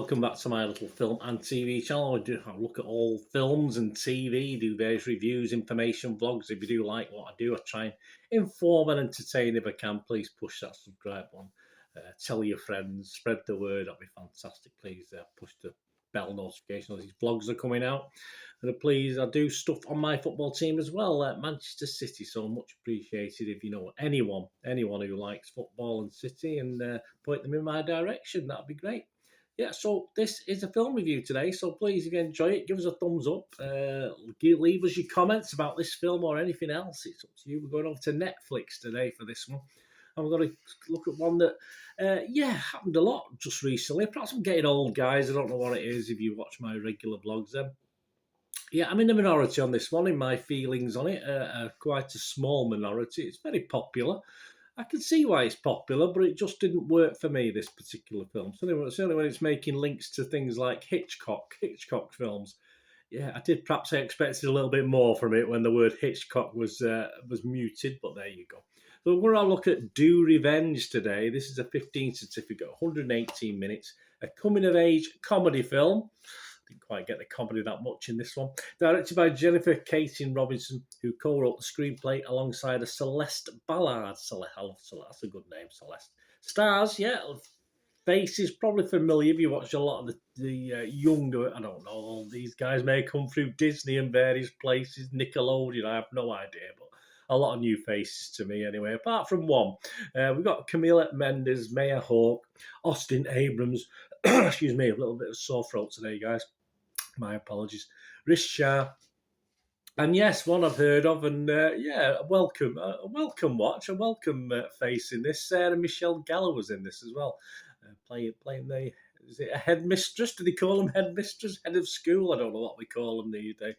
welcome back to my little film and TV channel. I look at all films and TV, do various reviews, information, vlogs. If you do like what I do, I try and inform and entertain if I can. Please push that subscribe button. Tell your friends, spread the word. That'd be fantastic. Please push the bell notification. These vlogs are coming out. And please, I do stuff on my football team as well, Manchester City. So much appreciated if you know anyone who likes football and City, and point them in my direction. That'd be great. Yeah, so this is a film review today, so please, if you enjoy it, give us a thumbs up. Leave us your comments about this film or anything else. It's up to you. We're going over to Netflix today for this one. And we're going to look at one that, happened a lot just recently. Perhaps I'm getting old, guys. I don't know what it is if you watch my regular vlogs then. Yeah, I'm in the minority on this one in my feelings on it. Quite a small minority. It's very popular. I can see why it's popular, but it just didn't work for me, this particular film. Certainly when it's making links to things like Hitchcock films. Yeah, I did perhaps I expected a little bit more from it when the word Hitchcock was muted, but there you go. So we're going to look at Do Revenge today. This is a 15 certificate, 118 minutes, a coming-of-age comedy film. Didn't quite get the comedy that much in this one. Directed by Jennifer Katin Robinson, who co-wrote the screenplay alongside a Celeste Ballard. That's a good name, Celeste. Stars, yeah, faces probably familiar if you watch a lot of the younger, I don't know, all these guys may come through Disney and various places, Nickelodeon, I have no idea, but a lot of new faces to me anyway, apart from one. We've got Camila Mendes, Maya Hawke, Austin Abrams, excuse me, a little bit of sore throat today, guys. My apologies. Rish Shah. And yes, one I've heard of, and a welcome watch, a welcome face in this. Sarah Michelle Gellar was in this as well, playing is it a headmistress? Do they call them headmistress, head of school? I don't know what they call them these days.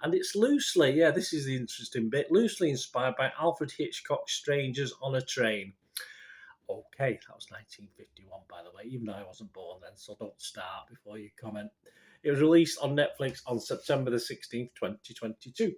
And it's loosely, this is the interesting bit, loosely inspired by Alfred Hitchcock's Strangers on a Train. Okay, that was 1951, by the way, even though I wasn't born then, so don't start before you comment. It was released on Netflix on September the 16th, 2022.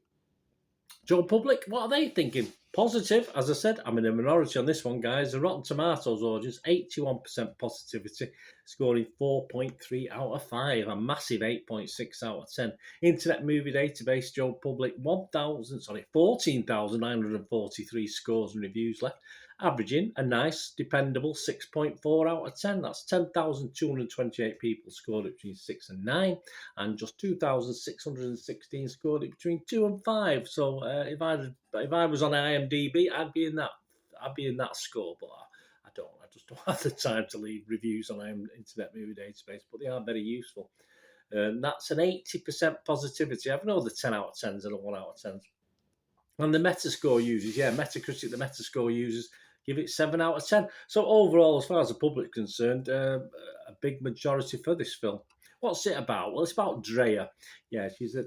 Joe Public, what are they thinking? Positive, as I said, I'm in a minority on this one, guys. The Rotten Tomatoes audience, 81% positivity, scoring 4.3 out of 5, a massive 8.6 out of 10. Internet Movie Database, Joe Public, 14,943 scores and reviews left, averaging a nice, dependable 6.4 out of 10. That's 10,228 people scored it between 6 and 9, and just 2,616 scored it between 2 and 5. So if I was on IMDB, I'd be in that score, but I don't. I just don't have the time to leave reviews on Internet Movie Database, but they are very useful. That's an 80% positivity. I've known the 10 out of 10s and a 1 out of 10s. And the Metascore users, Metacritic, the Metascore users give it 7 out of 10. So overall, as far as the public is concerned, a big majority for this film. What's it about? Well, it's about Drea. Yeah, she's at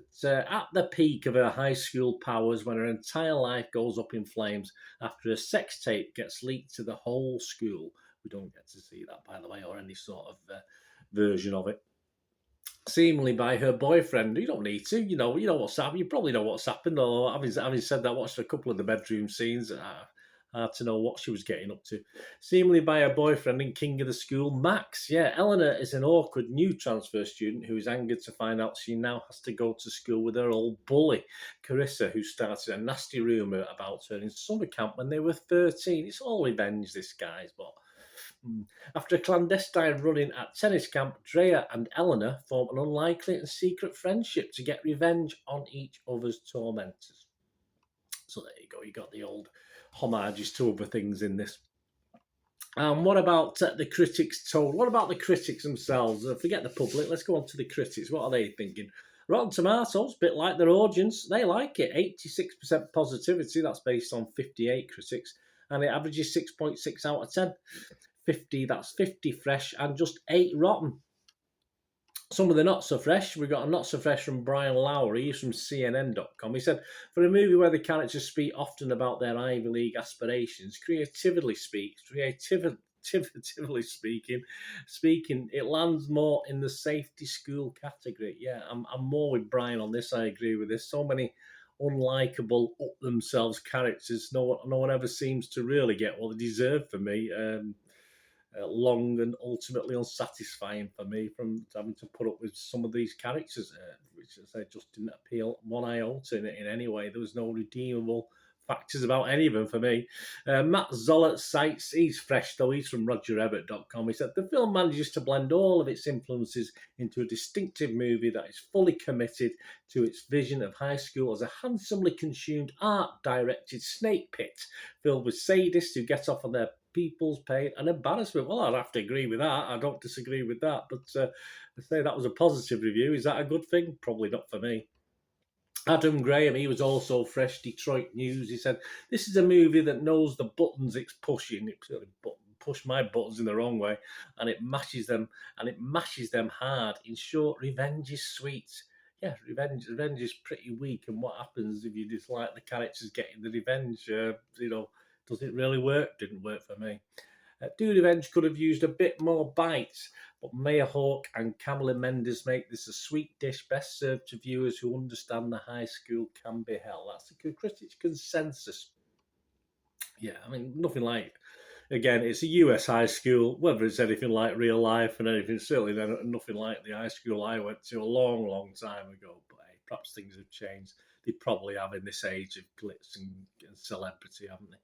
the peak of her high school powers when her entire life goes up in flames after a sex tape gets leaked to the whole school. We don't get to see that, by the way, or any sort of version of it. Seemingly by her boyfriend. You don't need to. You know what's happened. You probably know what's happened. Or having said that, I watched a couple of the bedroom scenes. Hard to know what she was getting up to. Seemingly by her boyfriend and king of the school, Max. Yeah, Eleanor is an awkward new transfer student who is angered to find out she now has to go to school with her old bully, Carissa, who started a nasty rumour about her in summer camp when they were 13. It's all revenge, this guy's, but... After a clandestine run-in at tennis camp, Drea and Eleanor form an unlikely and secret friendship to get revenge on each other's tormentors. So there you go, you got the old homages to other things in this. And what about the critics told? What about the critics themselves? Forget the public, let's go on to the critics. What are they thinking? Rotten Tomatoes, a bit like their audience, they like it. 86% positivity, that's based on 58 critics, and it averages 6.6 out of 10. 50, that's 50 fresh and just 8 rotten. Some of the not so fresh, we got a not so fresh from Brian Lowry. He's from CNN.com. He said, for a movie where the characters speak often about their Ivy League aspirations, creatively speaking, it lands more in the safety school category. Yeah, I'm more with Brian on this. I agree with this. So many unlikable, up themselves characters. No one ever seems to really get what they deserve for me. long and ultimately unsatisfying for me from having to put up with some of these characters, which as I said, just didn't appeal one iota in any way. There was no redeemable factors about any of them for me. Matt Zollert cites, he's fresh though, he's from RogerEbbett.com. He said, the film manages to blend all of its influences into a distinctive movie that is fully committed to its vision of high school as a handsomely consumed, art-directed snake pit filled with sadists who get off on their people's pain and embarrassment. Well, I'd have to agree with that. I don't disagree with that. But I say that was a positive review. Is that a good thing? Probably not for me. Adam Graham, he was also fresh, Detroit News. He said, this is a movie that knows the buttons it's pushing. It sort of push my buttons in the wrong way, and it mashes them hard. In short, revenge is sweet. Yeah, revenge is pretty weak. And what happens if you dislike the characters getting the revenge? Does it really work? Didn't work for me. Do Revenge could have used a bit more bite, but Maya Hawke and Camila Mendes make this a sweet dish best served to viewers who understand the high school can be hell. That's the critics' consensus. Yeah, I mean, nothing like. Again, it's a US high school. Whether it's anything like real life and anything, certainly nothing like the high school I went to a long, long time ago. But hey, perhaps things have changed. They probably have in this age of glitz and celebrity, haven't they?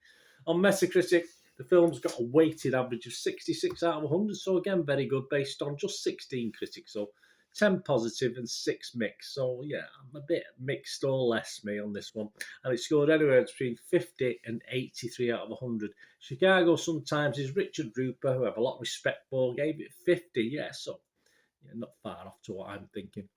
On Metacritic, the film's got a weighted average of 66 out of 100, so again, very good, based on just 16 critics, so 10 positive and 6 mixed. So yeah, I'm a bit mixed or less me on this one. And it scored anywhere between 50 and 83 out of 100. Chicago Sun-Times' Richard Rupert, who I have a lot of respect for, gave it 50. Yeah, so yeah, not far off to what I'm thinking.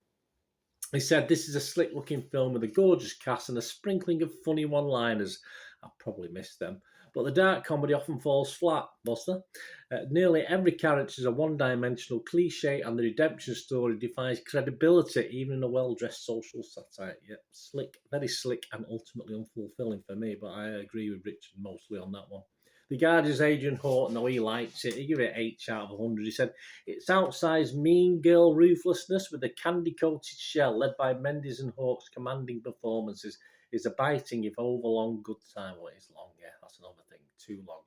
He said, this is a slick-looking film with a gorgeous cast and a sprinkling of funny one-liners. I probably missed them. But the dark comedy often falls flat, was there? Nearly every character is a one-dimensional cliche, and the redemption story defies credibility, even in a well-dressed social satire. Yep, slick, very slick, and ultimately unfulfilling for me, but I agree with Richard mostly on that one. The Guardian's Adrian Horton, though he likes it, he gave it 8 out of 100. He said, it's outsized mean girl ruthlessness with a candy-coated shell led by Mendes and Hawke's commanding performances is a biting if overlong good time. Well, it's long, yeah, that's another thing, too long.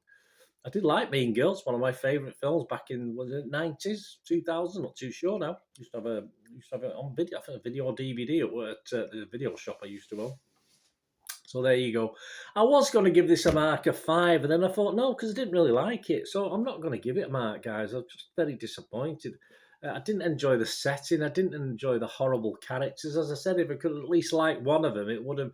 I did like Mean Girls, one of my favourite films back in, was it 90s, 2000, not too sure now. Used to have it on video, I think a video or DVD at the video shop I used to own. So there you go. I was going to give this a mark of 5, and then I thought, no, because I didn't really like it. So I'm not going to give it a mark, guys. I'm just very disappointed. I didn't enjoy the setting. I didn't enjoy the horrible characters. As I said, if I could at least like one of them, it would have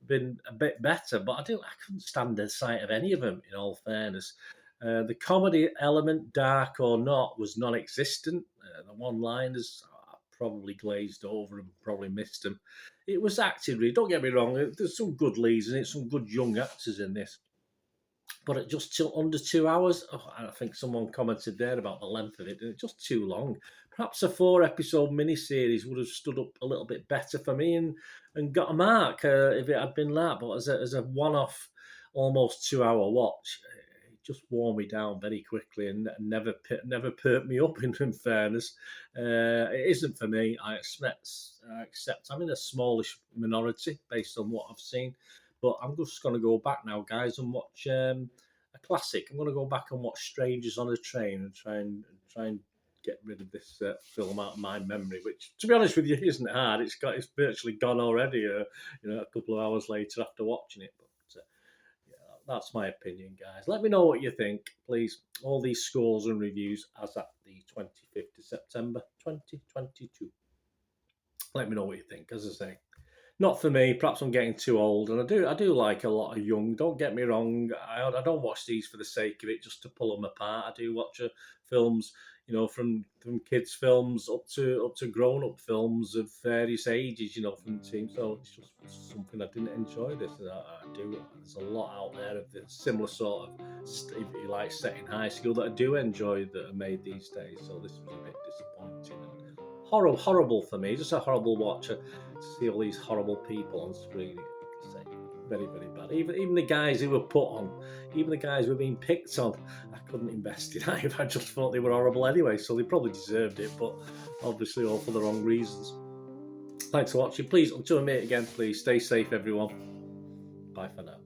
been a bit better. But I couldn't stand the sight of any of them, in all fairness. The comedy element, dark or not, was non-existent. The one-liners probably glazed over and probably missed them. It was acted really. Don't get me wrong. There's some good leads in it, some good young actors in this. But at just under 2 hours, I think someone commented there about the length of it. It's just too long. Perhaps a 4-episode miniseries would have stood up a little bit better for me and got a mark if it had been that. But as a one-off, almost 2-hour watch, it just wore me down very quickly and never perked me up. In fairness, it isn't for me. I accept. I'm in a smallish minority based on what I've seen. But I'm just going to go back now, guys, and watch a classic. I'm going to go back and watch Strangers on a Train and try and get rid of this film out of my memory. Which, to be honest with you, isn't hard. It's virtually gone already. A couple of hours later after watching it. But yeah, that's my opinion, guys. Let me know what you think, please. All these scores and reviews as at the 25th of September, 2022. Let me know what you think. As I say, not for me. Perhaps I'm getting too old, and I do like a lot of young. Don't get me wrong. I don't watch these for the sake of it, just to pull them apart. I do watch films, from kids' films up to grown up films of various ages, from the team. So it's just something I didn't enjoy. This I do. There's a lot out there of the similar sort of, if you like, set in high school that I do enjoy that are made these days. So this was a bit disappointing and horrible for me. Just a horrible watch. To see all these horrible people on screen, very, very bad. Even the guys who were put on, even the guys who were being picked on, I couldn't invest in either. I just thought they were horrible anyway, so they probably deserved it, but obviously all for the wrong reasons. Thanks for watching. Please, until we meet again, please stay safe, everyone. Bye for now.